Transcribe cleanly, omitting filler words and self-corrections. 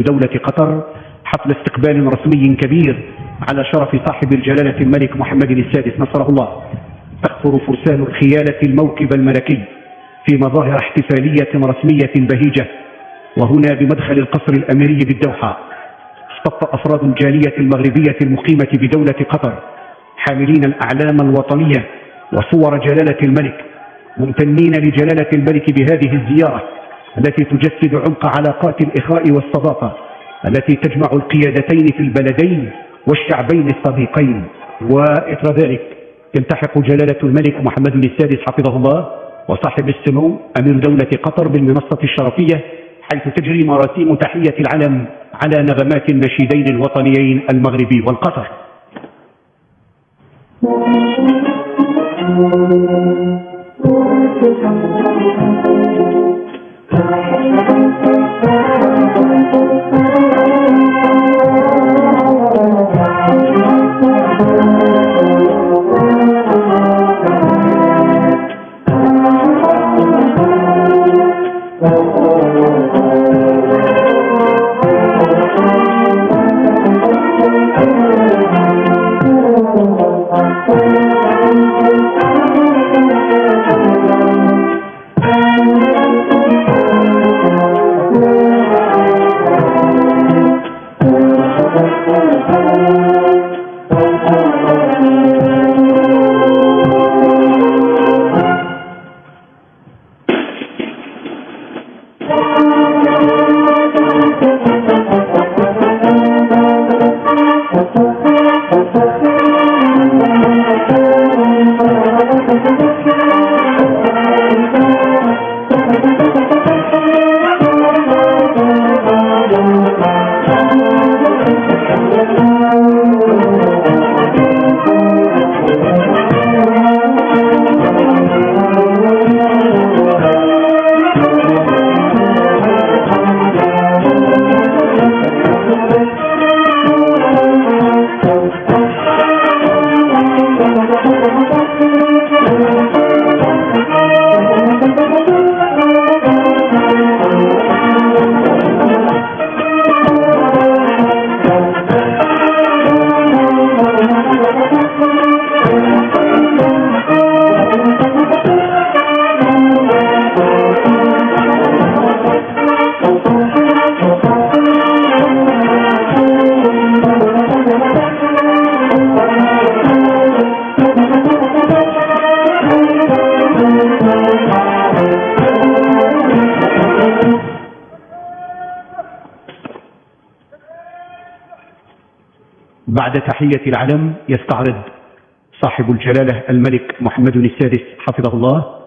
دولة قطر حفل استقبال رسمي كبير على شرف صاحب الجلالة الملك محمد السادس نصره الله. تخطر فرسان الخيالة الموكب الملكي في مظاهر احتفالية رسمية بهيجة، وهنا بمدخل القصر الأميري بالدوحة اصطف أفراد الجالية المغربية المقيمة بدولة قطر حاملين الأعلام الوطنية وصور جلالة الملك، ممتنين لجلالة الملك بهذه الزيارة التي تجسد عمق علاقات الإخاء والصداقة التي تجمع القيادتين في البلدين والشعبين الصديقين. وإثر ذلك يلتحق جلالة الملك محمد السادس حفظه الله وصاحب السمو أمير دولة قطر بالمنصة الشرفية، حيث تجري مراسيم تحية العلم على نغمات النشيدين الوطنيين المغربي والقطر. بعد تحية العلم يستعرض صاحب الجلالة الملك محمد السادس حفظه الله